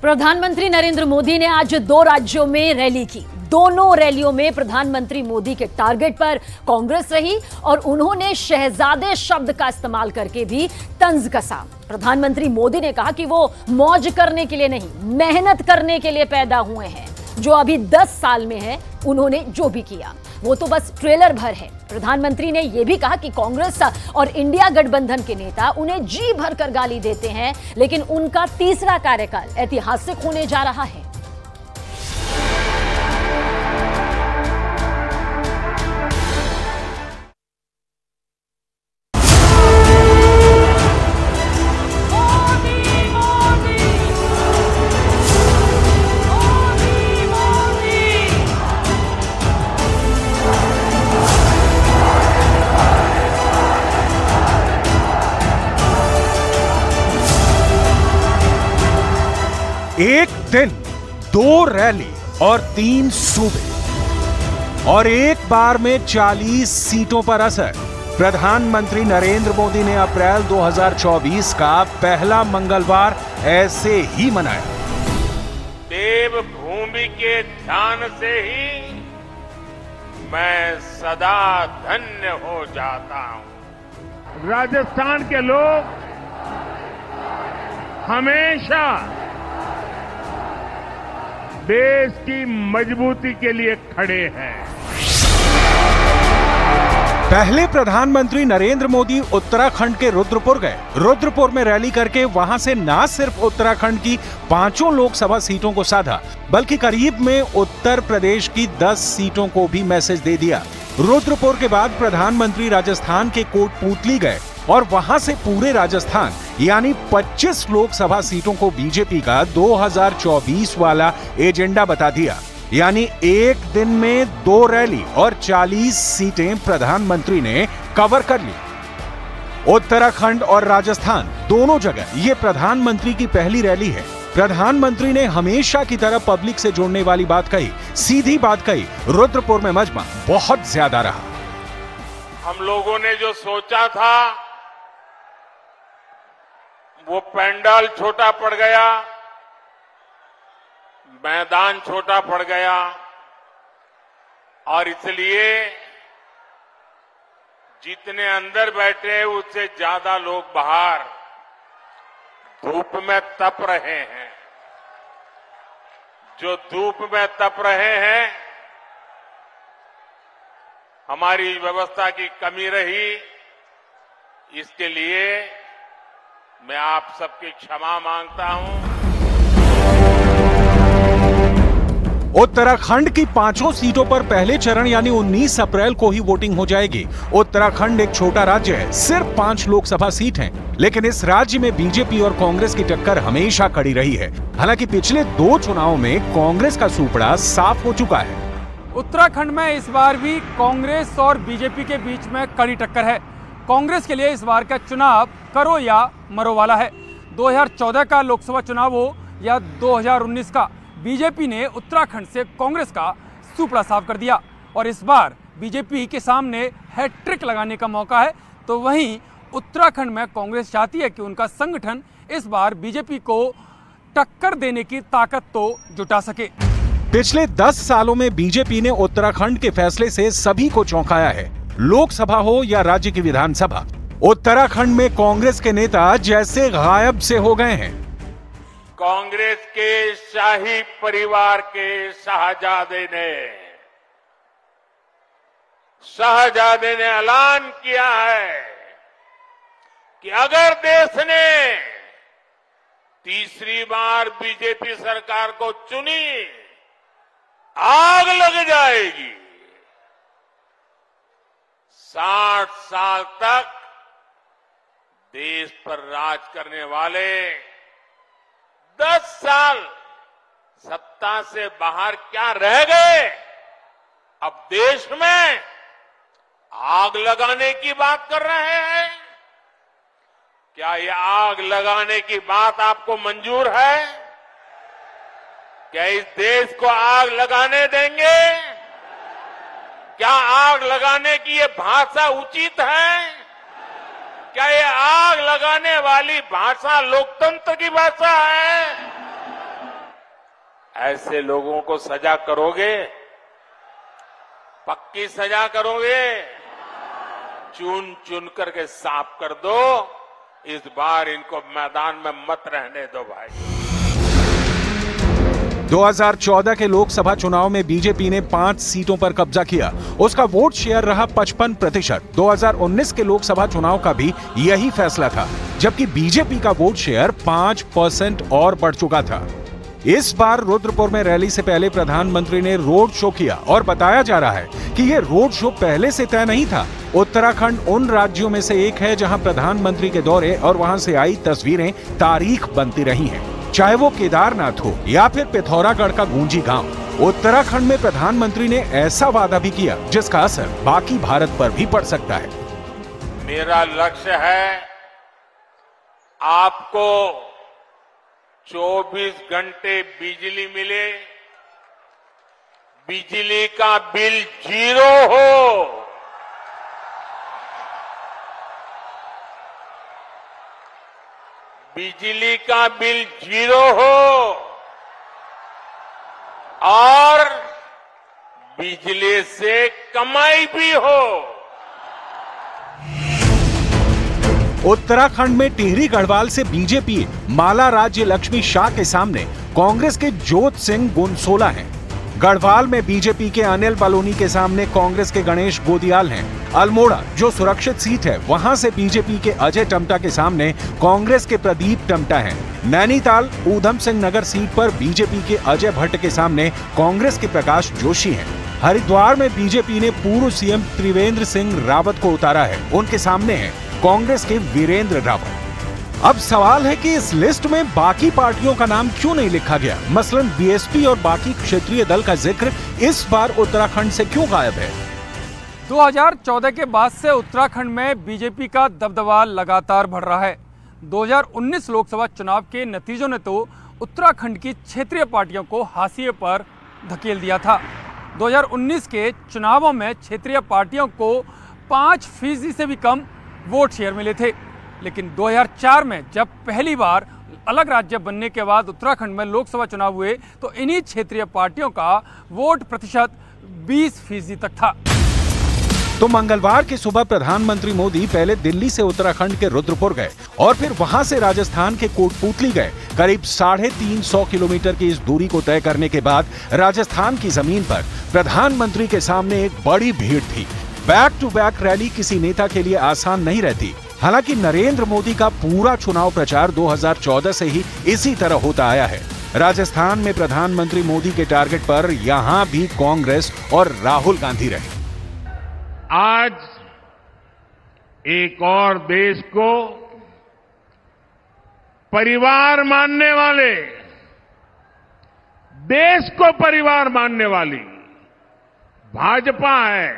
प्रधानमंत्री नरेंद्र मोदी ने आज 2 राज्यों में रैली की। दोनों रैलियों में प्रधानमंत्री मोदी के टारगेट पर कांग्रेस रही और उन्होंने शहजादे शब्द का इस्तेमाल करके भी तंज कसा। प्रधानमंत्री मोदी ने कहा कि वो मौज करने के लिए नहीं, मेहनत करने के लिए पैदा हुए हैं। जो अभी 10 साल में है, उन्होंने जो भी किया वो तो बस ट्रेलर भर है। प्रधानमंत्री ने यह भी कहा कि कांग्रेस और इंडिया गठबंधन के नेता उन्हें जी भरकर गाली देते हैं, लेकिन उनका तीसरा कार्यकाल ऐतिहासिक होने जा रहा है। एक दिन 2 रैली और 3 सूबे और एक बार में 40 सीटों पर असर। प्रधानमंत्री नरेंद्र मोदी ने अप्रैल 2024 का पहला मंगलवार ऐसे ही मनाया। देवभूमि के ध्यान से ही मैं सदा धन्य हो जाता हूं। राजस्थान के लोग हमेशा देश की मजबूती के लिए खड़े हैं। पहले प्रधानमंत्री नरेंद्र मोदी उत्तराखंड के रुद्रपुर गए। रुद्रपुर में रैली करके वहां से न सिर्फ उत्तराखंड की 5 लोकसभा सीटों को साधा, बल्कि करीब में उत्तर प्रदेश की 10 सीटों को भी मैसेज दे दिया। रुद्रपुर के बाद प्रधानमंत्री राजस्थान के कोटपुतली गए और वहां से पूरे राजस्थान यानी 25 लोकसभा सीटों को बीजेपी का 2024 वाला एजेंडा बता दिया। यानी एक दिन में 2 रैली और 40 सीटें प्रधानमंत्री ने कवर कर ली। उत्तराखंड और राजस्थान दोनों जगह ये प्रधानमंत्री की पहली रैली है। प्रधानमंत्री ने हमेशा की तरह पब्लिक से जोड़ने वाली बात कही, सीधी बात कही। रुद्रपुर में मजमा बहुत ज्यादा रहा। हम लोगों ने जो सोचा था वो पंडाल छोटा पड़ गया, मैदान छोटा पड़ गया और इसलिए जितने अंदर बैठे उससे ज्यादा लोग बाहर धूप में तप रहे हैं। जो धूप में तप रहे हैं, हमारी व्यवस्था की कमी रही, इसके लिए मैं आप सबकी क्षमा मांगता हूं। उत्तराखंड की 5 सीटों पर पहले चरण यानी 19 अप्रैल को ही वोटिंग हो जाएगी। उत्तराखंड एक छोटा राज्य है, सिर्फ 5 लोकसभा सीट हैं, लेकिन इस राज्य में बीजेपी और कांग्रेस की टक्कर हमेशा कड़ी रही है। हालांकि पिछले 2 चुनावों में कांग्रेस का सूपड़ा साफ हो चुका है। उत्तराखंड में इस बार भी कांग्रेस और बीजेपी के बीच में कड़ी टक्कर है। कांग्रेस के लिए इस बार का चुनाव करो या मरो वाला है। 2014 का लोकसभा चुनाव हो या 2019 का, बीजेपी ने उत्तराखंड से कांग्रेस का सूपड़ा साफ कर दिया और इस बार बीजेपी के सामने हैट्रिक लगाने का मौका है। तो वहीं उत्तराखंड में कांग्रेस चाहती है कि उनका संगठन इस बार बीजेपी को टक्कर देने की ताकत तो जुटा सके। पिछले 10 सालों में बीजेपी ने उत्तराखंड के फैसले से सभी को चौंकाया है। लोकसभा हो या राज्य की विधानसभा, उत्तराखंड में कांग्रेस के नेता जैसे गायब से हो गए हैं। कांग्रेस के शाही परिवार के शहजादे ने ऐलान किया है कि अगर देश ने तीसरी बार बीजेपी सरकार को चुनी, आग लग जाएगी। 60 साल तक देश पर राज करने वाले 10 साल सत्ता से बाहर क्या रह गए? अब देश में आग लगाने की बात कर रहे हैं। क्या ये आग लगाने की बात आपको मंजूर है? क्या इस देश को आग लगाने देंगे? क्या आग लगाने की ये भाषा उचित है? क्या ये आग लगाने वाली भाषा लोकतंत्र की भाषा है? ऐसे लोगों को सजा करोगे? पक्की सजा करोगे? चुन चुन करके साफ कर दो। इस बार इनको मैदान में मत रहने दो भाई। 2014 के लोकसभा चुनाव में बीजेपी ने 5 सीटों पर कब्जा किया। उसका वोट शेयर रहा 55%। 2019 के लोकसभा चुनाव का भी यही फैसला था, जबकि बीजेपी का वोट शेयर 5% और बढ़ चुका था। इस बार रुद्रपुर में रैली से पहले प्रधानमंत्री ने रोड शो किया और बताया जा रहा है कि यह रोड शो पहले से तय नहीं था। उत्तराखंड उन राज्यों में से एक है जहां प्रधानमंत्री के दौरे और वहां से आई तस्वीरें तारीख बनती रही हैं। चाहे वो केदारनाथ हो या फिर पिथौरागढ़ का गूंजी गांव, उत्तराखंड में प्रधानमंत्री ने ऐसा वादा भी किया जिसका असर बाकी भारत पर भी पड़ सकता है। मेरा लक्ष्य है आपको 24 घंटे बिजली मिले, बिजली का बिल 0 हो, बिजली का बिल 0 हो और बिजली से कमाई भी हो। उत्तराखंड में टिहरी गढ़वाल से बीजेपी माला राज्य लक्ष्मी शाह के सामने कांग्रेस के जोत सिंह गुनसोला हैं। गढ़वाल में बीजेपी के अनिल बलूनी के सामने कांग्रेस के गणेश गोदियाल हैं। अल्मोड़ा जो सुरक्षित सीट है, वहां से बीजेपी के अजय टमटा के सामने कांग्रेस के प्रदीप टमटा हैं। नैनीताल ऊधम सिंह नगर सीट पर बीजेपी के अजय भट्ट के सामने कांग्रेस के प्रकाश जोशी हैं। हरिद्वार में बीजेपी ने पूर्व सीएम त्रिवेंद्र सिंह रावत को उतारा है, उनके सामने है कांग्रेस के वीरेंद्र रावत। अब सवाल है कि इस लिस्ट में बाकी पार्टियों का नाम क्यों नहीं लिखा गया? मसलन बीएसपी और बाकी क्षेत्रीय दल का जिक्र इस बार उत्तराखंड से क्यों गायब है? 2014 के बाद से उत्तराखंड में बीजेपी का दबदबा लगातार बढ़ रहा है। 2019 लोकसभा चुनाव के नतीजों ने तो उत्तराखंड की क्षेत्रीय पार्टियों को हाशिए पर धकेल दिया था। 2019 के चुनावों में क्षेत्रीय पार्टियों को 5% से भी कम वोट शेयर मिले थे, लेकिन 2004 में जब पहली बार अलग राज्य बनने के बाद उत्तराखंड में लोकसभा चुनाव हुए तो इन्हीं क्षेत्रीय पार्टियों का वोट प्रतिशत 20% तक था। तो मंगलवार की सुबह प्रधानमंत्री मोदी पहले दिल्ली से उत्तराखंड के रुद्रपुर गए और फिर वहां से राजस्थान के कोटपुतली गए। करीब 350 किलोमीटर की इस दूरी को तय करने के बाद राजस्थान की जमीन पर प्रधानमंत्री के सामने एक बड़ी भीड़ थी। बैक टू बैक रैली किसी नेता के लिए आसान नहीं रहती। हालांकि नरेंद्र मोदी का पूरा चुनाव प्रचार 2014 से ही इसी तरह होता आया है। राजस्थान में प्रधानमंत्री मोदी के टारगेट पर यहां भी कांग्रेस और राहुल गांधी रहे। आज एक और देश को परिवार मानने वाले, देश को परिवार मानने वाली भाजपा है,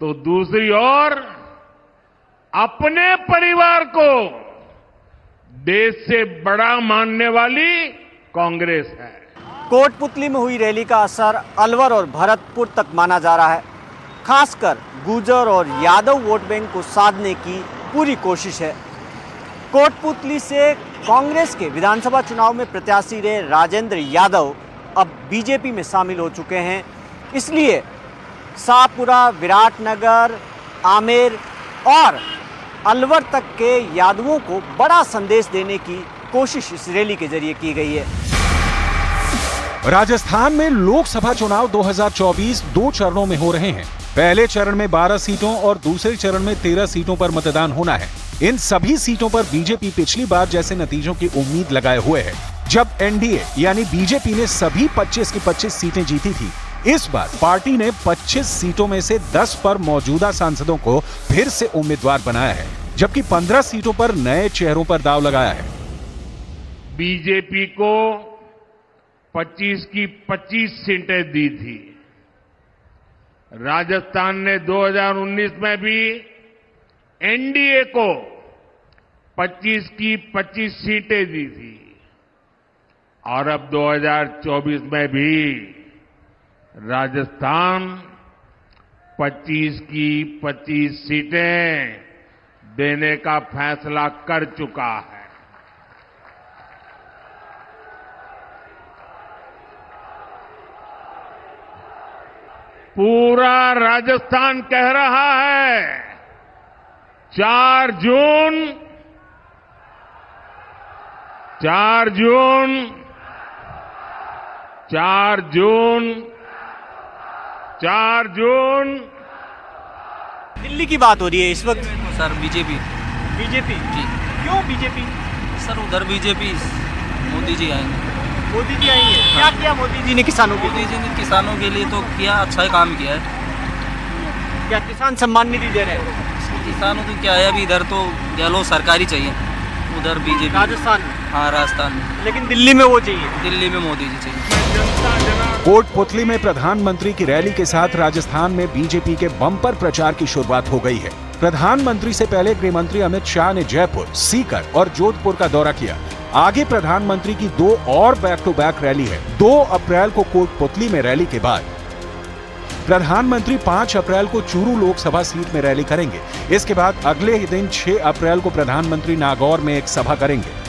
तो दूसरी ओर अपने परिवार को देश से बड़ा मानने वाली कांग्रेस है। कोटपुतली में हुई रैली का असर अलवर और भरतपुर तक माना जा रहा है। खासकर गुर्जर और यादव वोट बैंक को साधने की पूरी कोशिश है। कोटपुतली से कांग्रेस के विधानसभा चुनाव में प्रत्याशी रहे राजेंद्र यादव अब बीजेपी में शामिल हो चुके हैं। इसलिए शाहपुरा, विराटनगर, आमेर और अलवर तक के यादवों को बड़ा संदेश देने की कोशिश इस रैली के जरिए की गई है। राजस्थान में लोकसभा चुनाव 2024 2 चरणों में हो रहे हैं। पहले चरण में 12 सीटों और दूसरे चरण में 13 सीटों पर मतदान होना है। इन सभी सीटों पर बीजेपी पिछली बार जैसे नतीजों की उम्मीद लगाए हुए है। जब एनडीए यानी बीजेपी ने सभी 25 की 25 सीटें जीती थी, इस बार पार्टी ने 25 सीटों में से 10 पर मौजूदा सांसदों को फिर से उम्मीदवार बनाया है, जबकि 15 सीटों पर नए चेहरों पर दांव लगाया है। बीजेपी को 25 की 25 सीटें दी थी। राजस्थान ने 2019 में भी एनडीए को 25 की 25 सीटें दी थी और अब 2024 में भी राजस्थान 25 की 25 सीटें देने का फैसला कर चुका है। पूरा राजस्थान कह रहा है 4 जून 4 जून 4 जून 4 जून। दिल्ली की बात हो रही है इस वक्त। सर बीजेपी जी क्यों बीजेपी? सर उधर बीजेपी मोदी जी आएंगे। मोदी जी आएंगे? क्या किया मोदी जी ने किसानों के लिए? मोदी जी ने किसानों के लिए तो किया, अच्छा ही काम किया है। क्या किसान सम्मान निधि दे रहे हैं? किसानों को क्या है, अभी इधर तो गहलोत सरकारी चाहिए, उधर बीजेपी। राजस्थान में? हाँ राजस्थान में, लेकिन दिल्ली में वो चाहिए। दिल्ली में मोदी जी चाहिए। कोटपुतली में प्रधानमंत्री की रैली के साथ राजस्थान में बीजेपी के बम्पर प्रचार की शुरुआत हो गई है। प्रधानमंत्री से पहले गृह मंत्री अमित शाह ने जयपुर, सीकर और जोधपुर का दौरा किया। आगे प्रधानमंत्री की 2 और बैक टू बैक रैली है। 2 अप्रैल को कोटपुतली में रैली के बाद प्रधानमंत्री 5 अप्रैल को चूरू लोकसभा सीट में रैली करेंगे। इसके बाद अगले ही दिन 6 अप्रैल को प्रधानमंत्री नागौर में एक सभा करेंगे।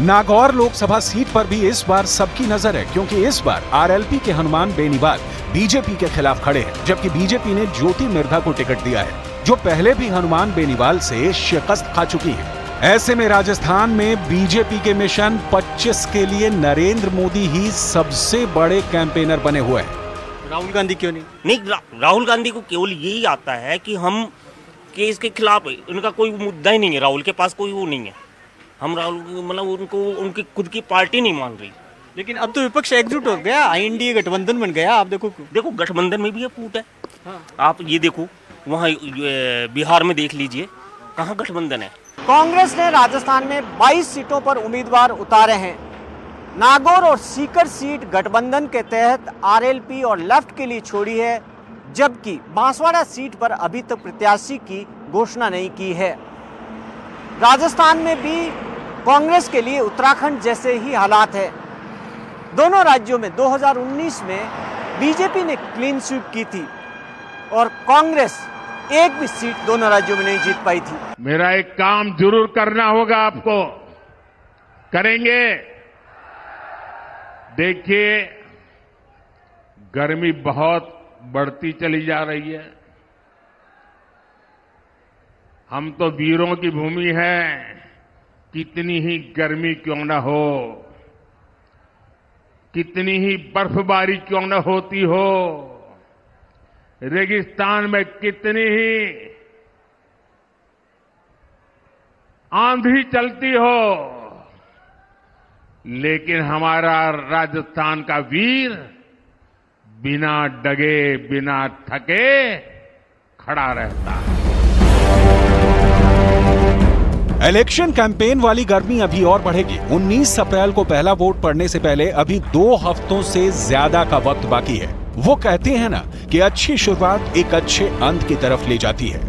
नागौर लोकसभा सीट पर भी इस बार सबकी नजर है, क्योंकि इस बार आरएलपी के हनुमान बेनीवाल बीजेपी के खिलाफ खड़े हैं, जबकि बीजेपी ने ज्योति मिर्धा को टिकट दिया है, जो पहले भी हनुमान बेनीवाल से शिकस्त खा चुकी है। ऐसे में राजस्थान में बीजेपी के मिशन 25 के लिए नरेंद्र मोदी ही सबसे बड़े कैंपेनर बने हुए हैं। राहुल गांधी क्यों नहीं? नहीं, राहुल गांधी को केवल यही आता है कि हम केस के खिलाफ, उनका कोई मुद्दा ही नहीं है, राहुल के पास कोई वो नहीं है। हम राहुल मतलब उनको उनकी खुद की पार्टी नहीं मान रही। लेकिन अब तो विपक्ष एकजुट हो गया, एनडीए गठबंधन बन गया। आप देखो गठबंधन में भी ये फूट है। हाँ। आप ये देखो वहाँ बिहार में देख लीजिए, कहाँ गठबंधन है। कांग्रेस ने राजस्थान में 22 सीटों पर उम्मीदवार उतारे हैं। नागौर और सीकर सीट गठबंधन के तहत आरएलपी और लेफ्ट के लिए छोड़ी है, जबकि बांसवाड़ा सीट पर अभी तक प्रत्याशी की घोषणा नहीं की है। राजस्थान में भी कांग्रेस के लिए उत्तराखंड जैसे ही हालात है। दोनों राज्यों में 2019 में बीजेपी ने क्लीन स्वीप की थी और कांग्रेस एक भी सीट दोनों राज्यों में नहीं जीत पाई थी। मेरा एक काम जरूर करना होगा आपको, करेंगे। देखिए, गर्मी बहुत बढ़ती चली जा रही है। हम तो वीरों की भूमि है, कितनी ही गर्मी क्यों न हो, कितनी ही बर्फबारी क्यों न होती हो, रेगिस्तान में कितनी ही आंधी चलती हो, लेकिन हमारा राजस्थान का वीर बिना डगे, बिना थके खड़ा रहता है। इलेक्शन कैंपेन वाली गर्मी अभी और बढ़ेगी। 19 अप्रैल को पहला वोट पड़ने से पहले अभी 2 हफ्तों से ज्यादा का वक्त बाकी है। वो कहते हैं ना कि अच्छी शुरुआत एक अच्छे अंत की तरफ ले जाती है।